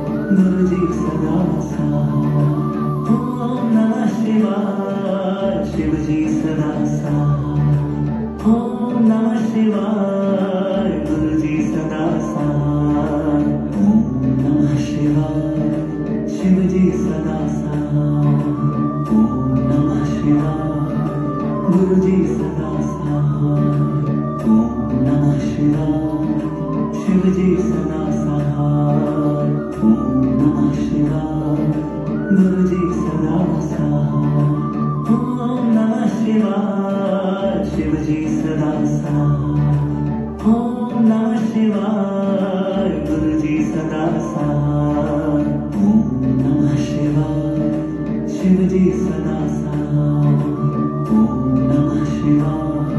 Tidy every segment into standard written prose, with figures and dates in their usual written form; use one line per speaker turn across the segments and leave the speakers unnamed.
Guruji Sada साथ। ओम नमः शिवाय, शिव जी सदा साथ। ओम नमः शिवाय, गुरु जी सदा साथ। ओम नमः शिवाय, शिव जी सदा साथ। ओम नमः शिवाय, गुरु जी सदा साथ। ओम नमः शिवाय, शिव जी सदा साथ। ओम नमः शिवाय, गुरु जी सदा साथ। ओम नमः शिवाय, शिव जी सदा साथ। ओम नमः शिवाय, गुरु जी सदा साथ। ओम नमः शिवाय, शिव जी सदा साथ। ओम नमः शिवाय,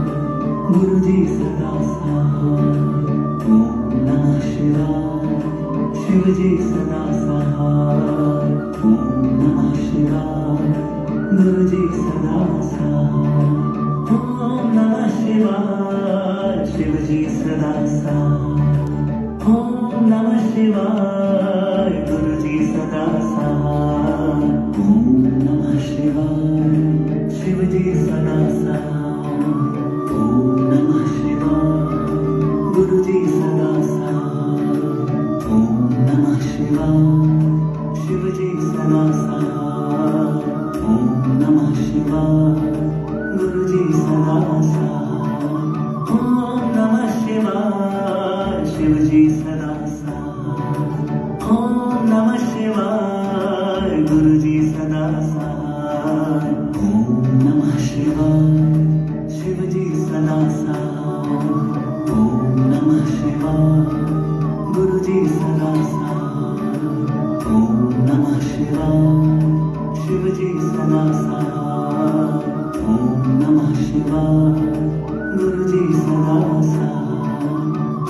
गुरु जी सदा साथ। ओम नमः शिवाय, शिव जी सदा साथ। ओम नमः शिवाय, गुरु जी सदा साथ। ओम नमः शिवाय, शिव जी सदा साथ। ओम नमः शिवाय, गुरु जी सदा साथ। ओम नमः शिवाय, शिव जी सदा साथ। ओम नमः शिवाय, गुरु जी सदा साथ। ओम नमः शिवाय, शिव जी सदा साथ। ओम नमः शिवाय, गुरु जी सदा साथ। ओम नमः शिवाय, शिव जी सदा साथ। ओम नमः शिवाय, गुरु जी सदा साथ। ओम नमः शिवाय, शिव जी सदा साथ। ओम नमः शिवाय, गुरु जी सदा साथ। ओम नमः शिवाय, शिव जी सदा साथ। ओम नमः शिवाय, गुरु जी सदा साथ।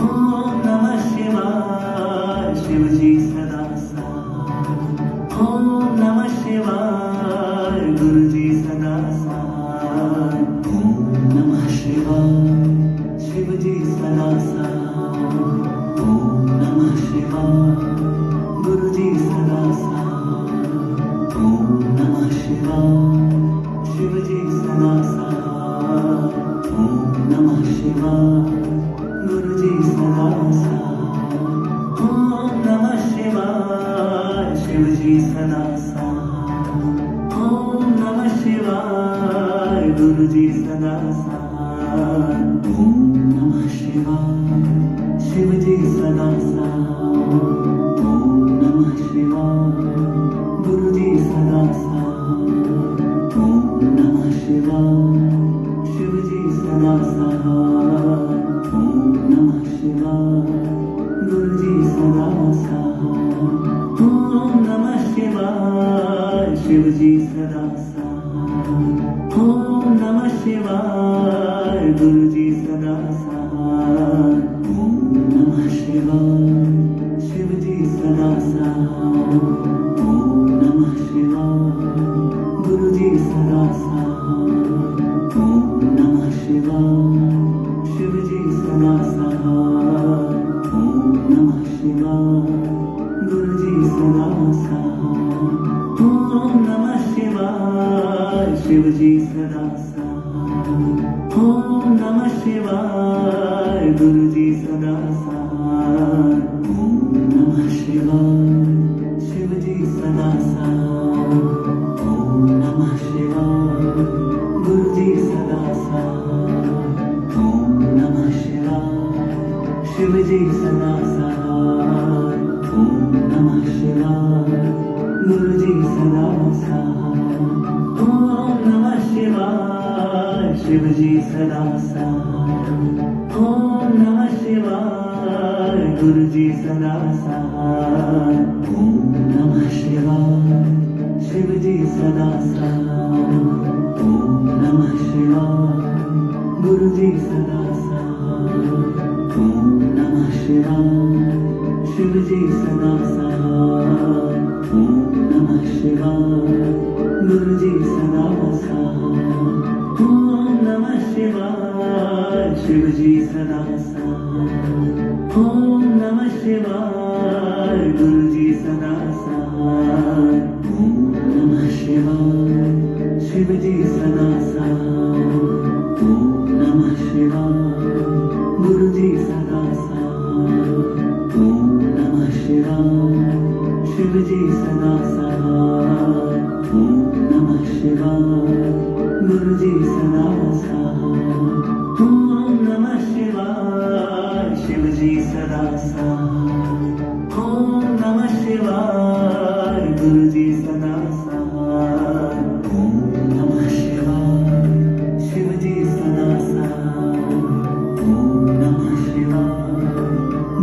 ओम नमः शिवाय, शिव जी सदा साथ। ओम नमः शिवाय, गुरु जी सदा साथ। ओम नमः शिवाय, शिव जी सदा साथ। ओम नमः शिवाय, गुरु जी सदा साथ। ओम नमः शिवाय, शिव जी सदा साथ। ओम नमः शिवाय, गुरु जी सदा साथ। ओम नमः शिवाय, शिव जी सदा साथ। ओम नमः शिवाय, गुरु जी सदा साथ। ओम नमः शिवाय, शिव जी सदा साथ। ओम नमः शिवाय, गुरु जी सदा साथ। ओम नमः शिवाय, शिव जी सदा साथ। ओम नमः शिवाय, गुरु जी सदा साथ। ओम नमः शिवाय, शिव जी सदा साथ। ओम नमः शिवाय, गुरु जी सदा साथ। ओम नमः शिवाय, शिव जी सदा साथ। ओम नमः शिवाय, गुरु जी सदा साथ। ओम नमः शिवाय, शिव जी सदा साथ। ओम नमः शिवाय, गुरु जी सदा साथ। ओम नमः शिवाय, शिव जी सदा साथ। ओम नमः शिवाय, गुरु जी सदा साथ। ओम नमः शिवाय, शिव जी सदा साथ। ओम नमः शिवाय, गुरु जी सदा साथ। ओम नमः शिवाय, शिव जी सदा साथ। ओम नमः शिवाय, गुरु जी सदा साथ। ओम नमः शिवाय, शिव जी सदा साथ। ओम नमः शिवाय, गुरु जी सदा साथ। ओम नमः शिवाय, शिव जी सदा साथ। ओम नमः शिवाय, गुरु जी सदा साथ। ओम नमः शिवाय, शिव जी सदा साथ। ओम नमः शिवाय, गुरु जी सदा साथ। ओम नमः शिवाय, शिव जी सदा साथ। ओम नमः शिवाय, गुरु जी सदा साथ। शिवाय गुरुजी सदा साथ ओम नमः शिवाय शिवजी सदा साथ ओम नमः शिवाय गुरुजी सदा साथ ओम नमः शिवाय शिवजी सदा साथ ओम नमः शिवाय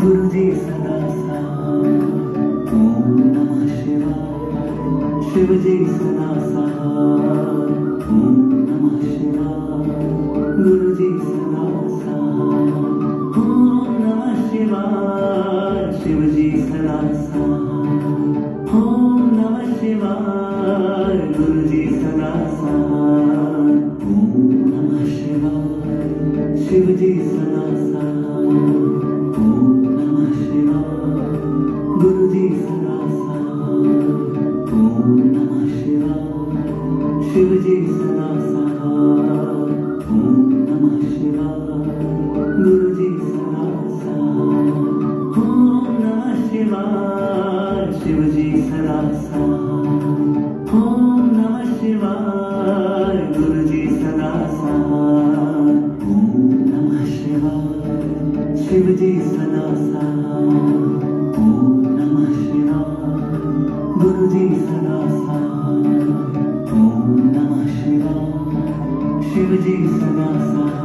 गुरुजी सदा साथ ओम नमः शिवाय शिवजी सदा साथ ओम नमः शिवाय गुरुजी सदा साथ ओम नमः शिवाय शिवजी सदा साथ ओम नमः शिवाय गुरुजी सदा साथ ओम नमः शिवाय शिवजी सदा साथ ओम नमः शिवाय गुरुजी सदा साथ ओम नमः शिवाय शिवजी सदा साथ ओम नमः शिवाय गुरुजी सदा साथ ओम नमः शिवाय शिवजी सदा साथ ओम नमः शिवाय गुरुजी सदा साथ ओम नमः शिवाय शिवजी सदा साथ ओम नमः शिवाय गुरुजी सदा साथ ओम नमः शिवाय शिवजी सदा साथ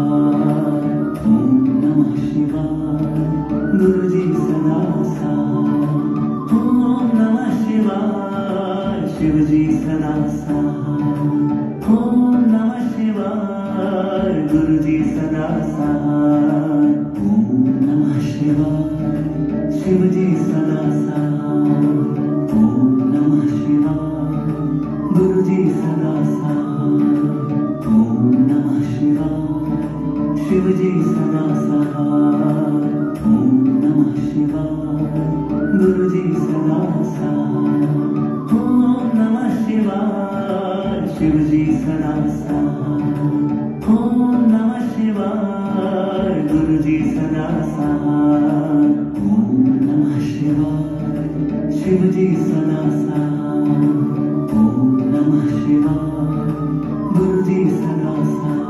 ओम नमः शिवाय गुरुजी सदा साथ ओम नमः शिवाय शिवजी सदा साथ ओम नमः शिवाय गुरुजी सदा साथ ओम नमः शिवाय शिवजी सदा साथ ओम नमः शिवाय गुरुजी सदा साथ ओम नमः शिवाय शिवजी सदा साथ ओम नमः शिवाय गुरुजी सदा साथ ओम नमः शिवाय शिवजी सदा साथ ओम नमः शिवाय गुरुजी सदा साथ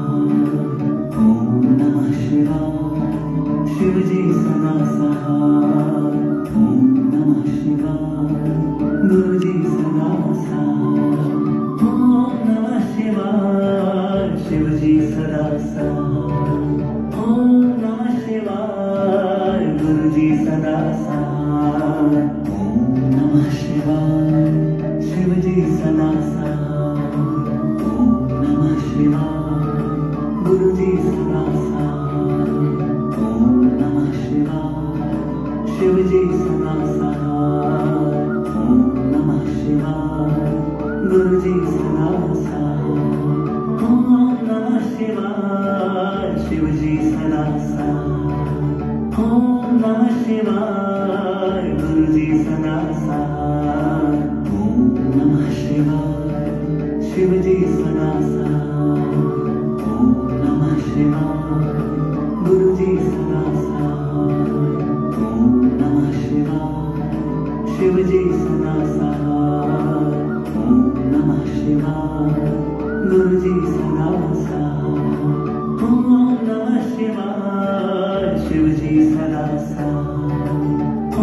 ओम नमः शिवाय शिवजी सदा साथ ओम नमः शिवाय गुरुजी सदा साथ ओम नमः शिवाय शिवजी सदा साथ ओम नमः शिवाय गुरुजी सदा साथ ओम नमः शिवाय शिवजी सदा साथ ओम नमः शिवाय गुरुजी सदा साथ ओम नमः शिवाय शिवजी सदा साथ ओम नमः शिवाय गुरुजी सदा साथ ओम नमः शिवाय शिवजी सदा साथ ओम नमः शिवाय गुरुजी सदा साथ ओम नमः शिवाय शिवजी सदा साथ ओम नमः शिवाय गुरुजी सदा साथ ओम नमः शिवाय शिवजी सदा साथ ओम नमः शिवाय गुरुजी सदा साथ ओम नमः शिवाय शिवजी सदा साथ ओम नमः शिवाय गुरुजी सदा साथ ओम नमः शिवाय शिवजी सदा साथ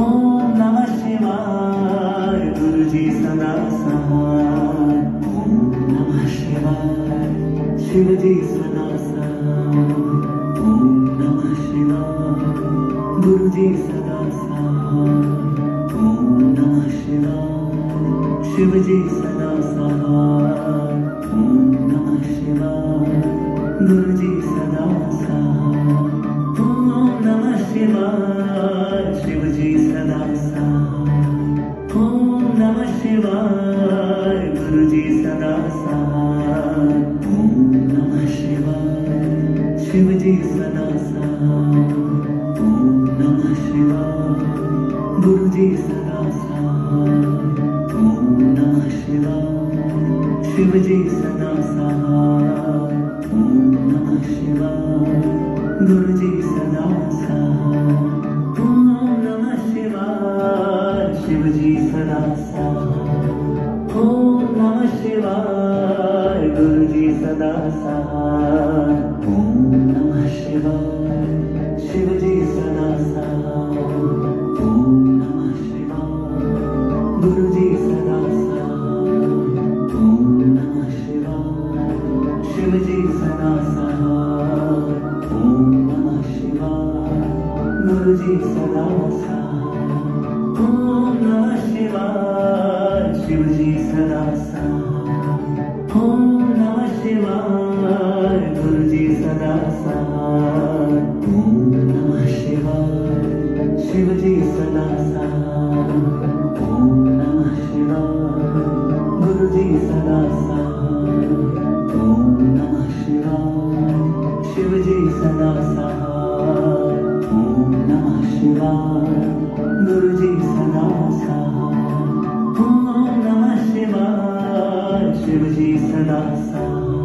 ओम नमः शिवाय गुरुजी सदा साथ ओम नमः शिवाय शिवजी सदा साथ ओम नमः शिवाय गुरुजी सदा साथ ओम नमः शिवाय शिवजी सदा साथ ओम नमः शिवाय गुरुजी सदा साथ ओम नमः शिवाय शिवजी सदा साथ ओम नमः शिवाय गुरुजी सदा साथ ओम नमः शिवाय शिवजी सदा साथ ओम नमः शिवाय गुरुजी सदा साथ ओम नमः शिवाय शिवजी सदा साथ ओम नमः शिवाय गुरुजी सदा साथ ओम नमः शिवाय शिवजी सदा साथ ओम नमः शिवाय सदा सहाय ओम नमः शिवाय शिवजी सदा सहाय ओम नमः शिवाय गुरुजी सदा सहाय ओम नमः शिवाय शिवजी सदा सहाय ओम नमः शिवाय गुरुजी सदा सहाय ओम नमः शिवाय शिवजी सदा सहाय ओम नमः शिवाय गुरुजी सदा सहाय ओम नमः शिवाय शिवजी सदा सहाय ओम नमः शिवाय गुरुजी सदा सहाय ओम नमः शिवाय शिवजी सदा सहाय ओम नमः शिवाय गुरुजी सदा सहाय ओम नमः शिवाय शिवजी सदा सहाय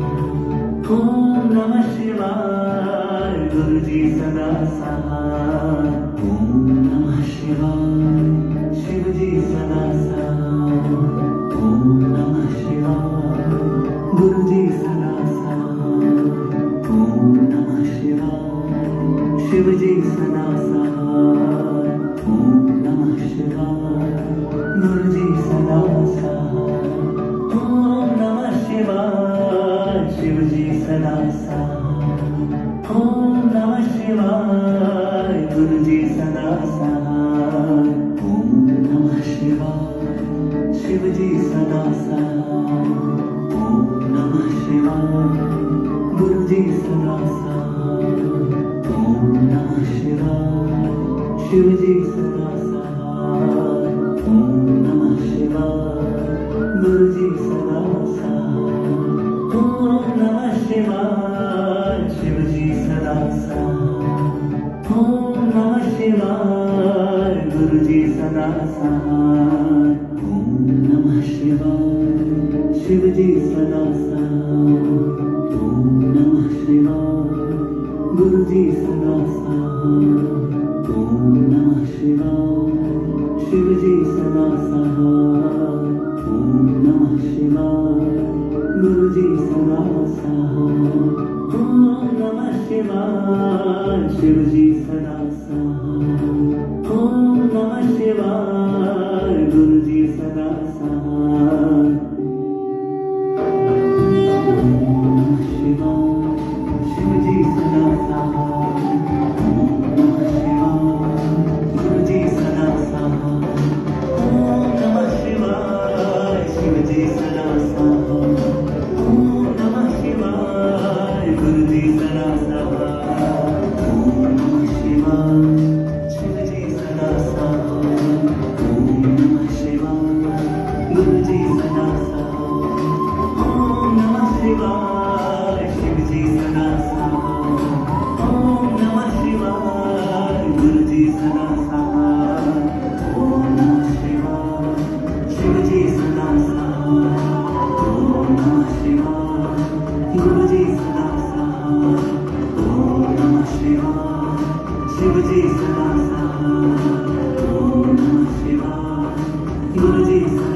ओम नमः शिवाय गुरुजी सदा सहाय ओम नमः शिवाय शिवजी सदा सहाय ओम नमः शिवाय गुरुजी सदा सहाय ओम नमः शिवाय शिवजी सदा सहाय ओम नमः शिवाय गुरुजी सदा सहाय ओम नमः शिवाय शिवजी सदा सहाय ओम नमः शिवाय गुरुजी सदा सहाय ओम नमः शिवाय शिवजी सदा सहाय ओम नमः शिवाय गुरुजी सदा सहाय ओम नमः शिवाय शिवजी सदा सहाय ओम नमः शिवाय गुरुजी सदा सहाय ओम नमः शिवाय शिवजी सदा सहाय ओम नमः शिवाय गुरुजी सदा सहाय ओम नमः शिवाय शिवजी सदा सहाय ओम नमः शिवाय गुरुजी सदा सहाय ओम नमः शिवाय शिवजी सदा सहाय ओम नमः शिवाय गुरुजी सदा सहाय ओम नमः शिवाय शिवजी सदा सहाय ओम नमः शिवाय गुरुजी सदा सहाय ओम नमः शिवाय शिवजी सदा सहाय ओम नमः शिवाय गुरुजी सदा सहाय ओम नमः शिवाय शिवजी सदा सहाय ओम नमः शिवाय गुरुजी सदा सहाय ओम नमः शिवाय शिवजी सदा सहाय ओम नमः शिवाय गुरुजी सदा सहाय ओम नमः शिवाय शिवजी सदा सहाय ओम नमः शिवाय गुरुजी सदा सहाय ओम नमः शिवाय शिवजी सदा सहाय ओम नमः शिवाय गुरुजी सदा सहाय ओम नमः शिवाय शिवजी सदा सहाय ओम नमः शिवाय गुरुजी सदा